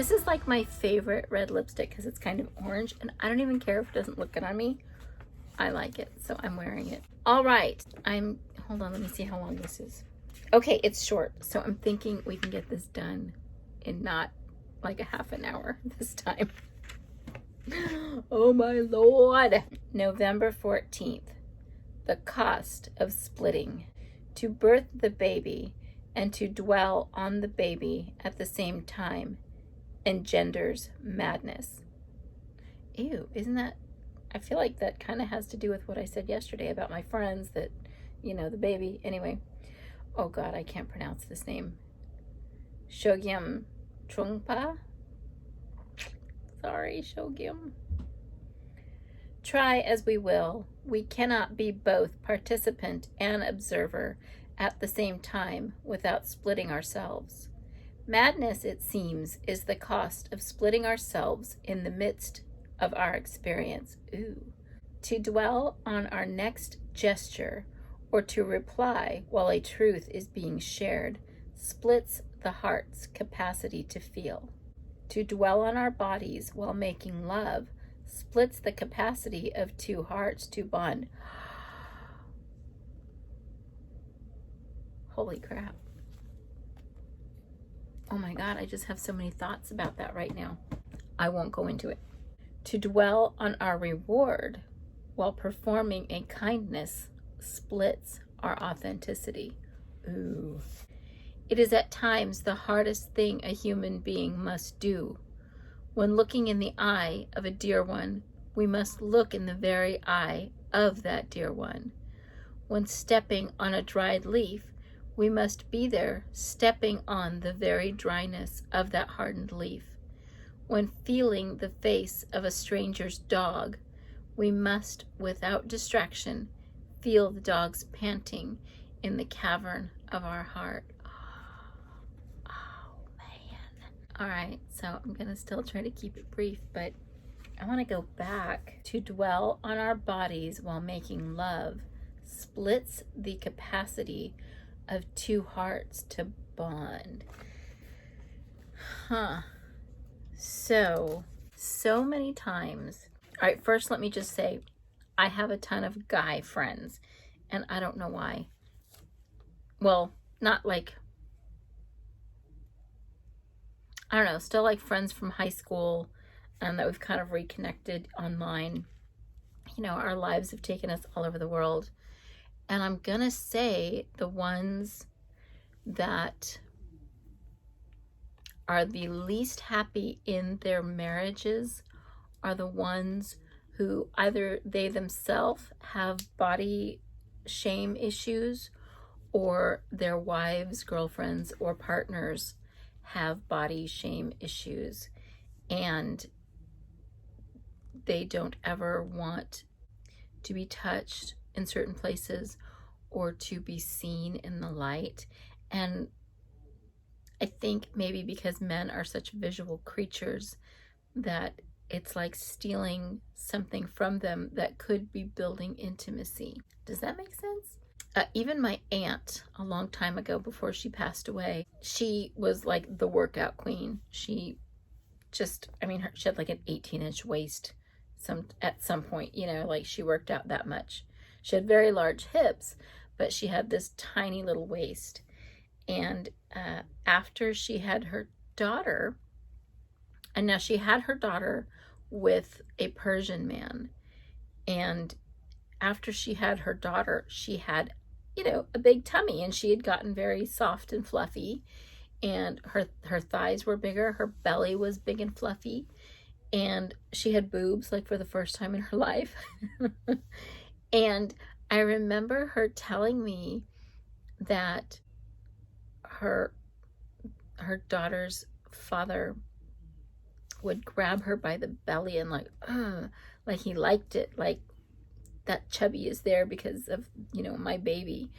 This is like my favorite red lipstick because it's kind of orange, and I don't even care if it doesn't look good on me. I like it, so I'm wearing it. All right, hold on, let me see how long this is. Okay, it's short, so I'm thinking we can get this done in not like a half an hour this time. Oh my Lord. November 14th, the cost of splitting. To birth the baby and to dwell on the baby at the same time engenders madness. Ew, isn't that, I feel like that kind of has to do with what I said yesterday about my friends that, the baby. Anyway, oh God, I can't pronounce this name. Shogyam Trungpa? Sorry, Shogyam. Try as we will, we cannot be both participant and observer at the same time without splitting ourselves. Madness, it seems, is the cost of splitting ourselves in the midst of our experience. Ooh. To dwell on our next gesture or to reply while a truth is being shared splits the heart's capacity to feel. To dwell on our bodies while making love splits the capacity of two hearts to bond. Holy crap. Oh my God, I just have so many thoughts about that right now. I won't go into it. To dwell on our reward while performing a kindness splits our authenticity. Ooh. It is at times the hardest thing a human being must do. When looking in the eye of a dear one, we must look in the very eye of that dear one. When stepping on a dried leaf, we must be there stepping on the very dryness of that hardened leaf. When feeling the face of a stranger's dog, we must, without distraction, feel the dog's panting in the cavern of our heart. Oh, man. All right, so I'm going to still try to keep it brief, but I want to go back. To dwell on our bodies while making love splits the capacity of two hearts to bond. So many times. All right, first let me just say, I have a ton of guy friends, and I don't know why. Well, not like, I don't know, still like friends from high school, and that we've kind of reconnected online. Our lives have taken us all over the world. And I'm gonna say the ones that are the least happy in their marriages are the ones who either they themselves have body shame issues or their wives, girlfriends, or partners have body shame issues, and they don't ever want to be touched in certain places or to be seen in the light. And I think maybe because men are such visual creatures that it's like stealing something from them that could be building intimacy. Does that make sense? Even my aunt, a long time ago before she passed away, she was like the workout queen. She just, she had like an 18-inch waist at some point, like she worked out that much. She had very large hips, but she had this tiny little waist. And after she had her daughter, and now she had her daughter with a Persian man, and after she had her daughter, she had, a big tummy, and she had gotten very soft and fluffy, and her thighs were bigger, her belly was big and fluffy, and she had boobs like for the first time in her life. And I remember her telling me that her daughter's father would grab her by the belly and like he liked it, like that chubby is there because of, my baby.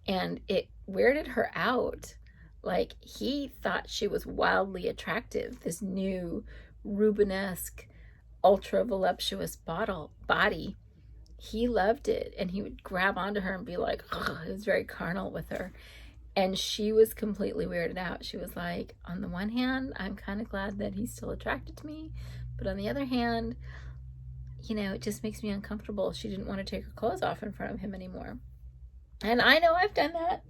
And it weirded her out. Like he thought she was wildly attractive, this new Rubenesque, ultra voluptuous body. He loved it, and he would grab onto her and be like, it was very carnal with her. And she was completely weirded out. She was like, on the one hand, I'm kind of glad that he's still attracted to me. But on the other hand, it just makes me uncomfortable. She didn't want to take her clothes off in front of him anymore. And I know I've done that.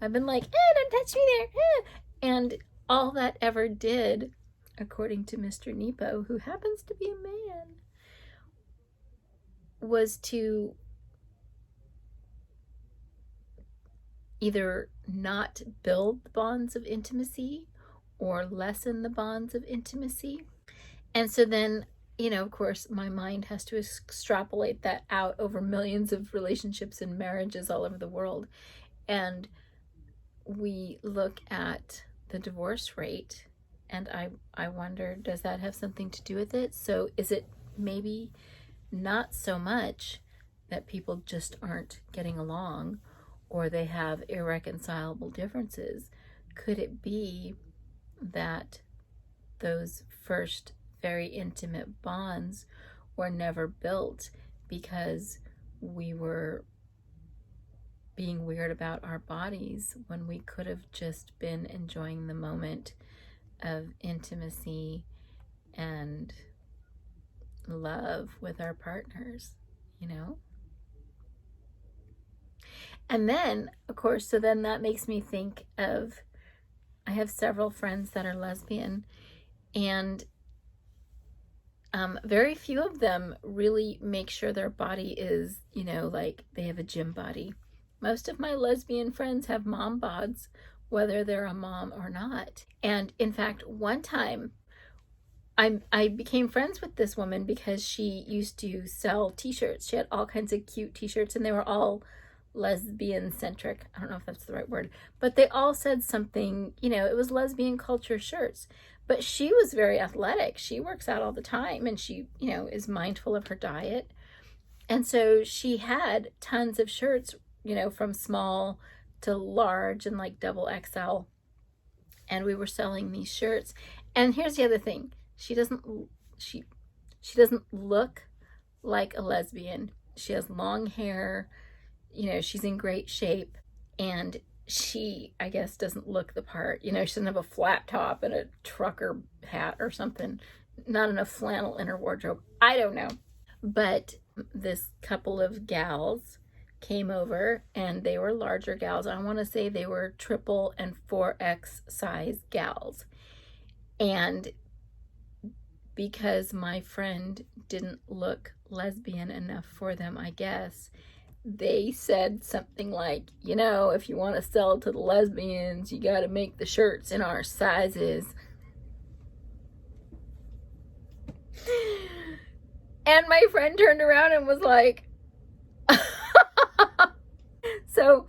I've been like, don't touch me there. And all that ever did, according to Mr. Nepo, who happens to be a man, was to either not build the bonds of intimacy or lessen the bonds of intimacy. And so then, of course, my mind has to extrapolate that out over millions of relationships and marriages all over the world. And we look at the divorce rate, and I wonder, does that have something to do with it? So is it maybe not so much that people just aren't getting along, or they have irreconcilable differences? Could it be that those first very intimate bonds were never built because we were being weird about our bodies when we could have just been enjoying the moment of intimacy and love with our partners, And then, of course, so then that makes me think of, I have several friends that are lesbian, and very few of them really make sure their body is, like they have a gym body. Most of my lesbian friends have mom bods, whether they're a mom or not. And in fact, one time I became friends with this woman because she used to sell t-shirts. She had all kinds of cute t-shirts, and they were all lesbian centric. I don't know if that's the right word, but they all said something, it was lesbian culture shirts. But she was very athletic. She works out all the time, and she, is mindful of her diet. And so she had tons of shirts, from small to large and like double XL. And we were selling these shirts. And here's the other thing. She doesn't look like a lesbian. She has long hair. She's in great shape. And she, I guess, doesn't look the part. She doesn't have a flat top and a trucker hat or something. Not enough flannel in her wardrobe. I don't know. But this couple of gals came over, and they were larger gals. I want to say they were triple and 4X size gals. And because my friend didn't look lesbian enough for them, I guess, they said something like, if you want to sell to the lesbians, you got to make the shirts in our sizes. And my friend turned around and was like, so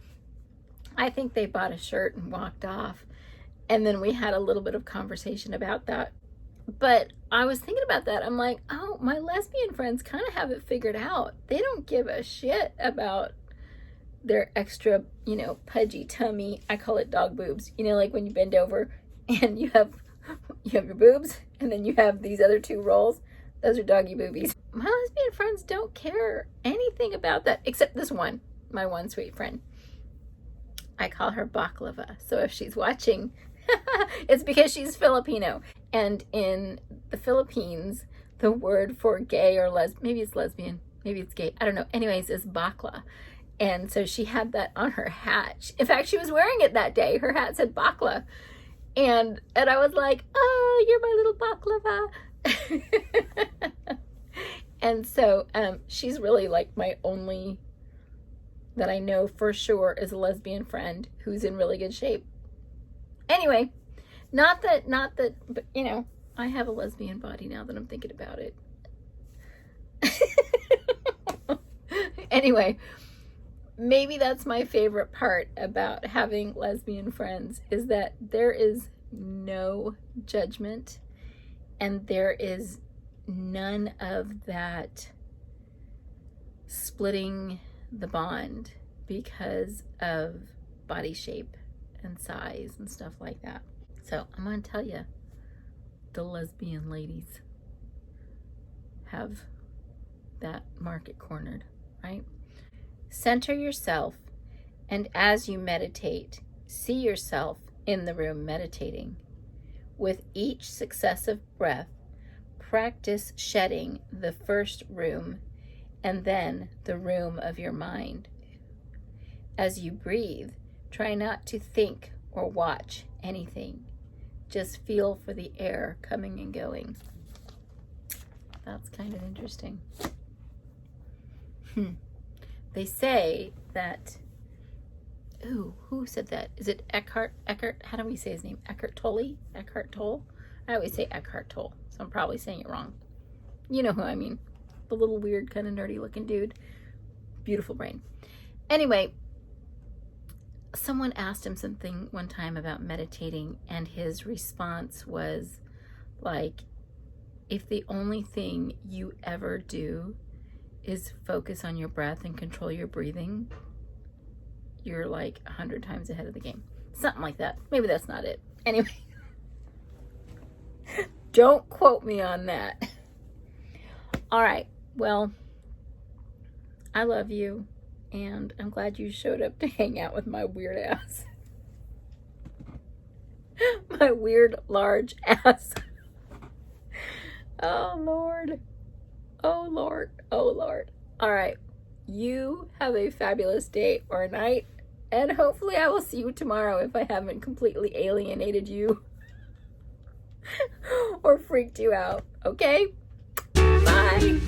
I think they bought a shirt and walked off. And then we had a little bit of conversation about that. But I was thinking about that. I'm like, oh, my lesbian friends kind of have it figured out. They don't give a shit about their extra, pudgy tummy. I call it dog boobs. Like when you bend over and you have your boobs, and then you have these other two rolls. Those are doggy boobies. My lesbian friends don't care anything about that, except this one, my one sweet friend. I call her baklava. So if she's watching, it's because she's Filipino. And in the Philippines, the word for gay or maybe it's lesbian, maybe it's gay, I don't know. Anyways, is bakla. And so she had that on her hat. In fact, she was wearing it that day. Her hat said bakla. And I was like, oh, you're my little baklava. And so she's really like my only, that I know for sure, is a lesbian friend who's in really good shape. Anyway, not that, but I have a lesbian body now that I'm thinking about it. Anyway, maybe that's my favorite part about having lesbian friends, is that there is no judgment, and there is none of that splitting the bond because of body shape and size and stuff like that. So I'm going to tell you, the lesbian ladies have that market cornered, right? Center yourself, and as you meditate, See yourself in the room meditating. With each successive breath, practice shedding the first room and then the room of your mind. As you breathe, try not to think or watch anything. Just feel for the air coming and going. That's kind of interesting. They say that, who said that? Is it Eckhart, how do we say his name? Eckhart Tolle? Eckhart Tolle? I always say Eckhart Tolle, so I'm probably saying it wrong. You know who I mean. The little weird, kind of nerdy looking dude. Beautiful brain. Anyway, someone asked him something one time about meditating, and his response was like, if the only thing you ever do is focus on your breath and control your breathing, you're like 100 times ahead of the game. Something like that. Maybe that's not it. Anyway, don't quote me on that. All right. Well, I love you, and I'm glad you showed up to hang out with my weird ass. My weird, large ass. Oh, Lord. Oh, Lord. Oh, Lord. All right. You have a fabulous day or night, and hopefully I will see you tomorrow if I haven't completely alienated you or freaked you out. Okay? Bye.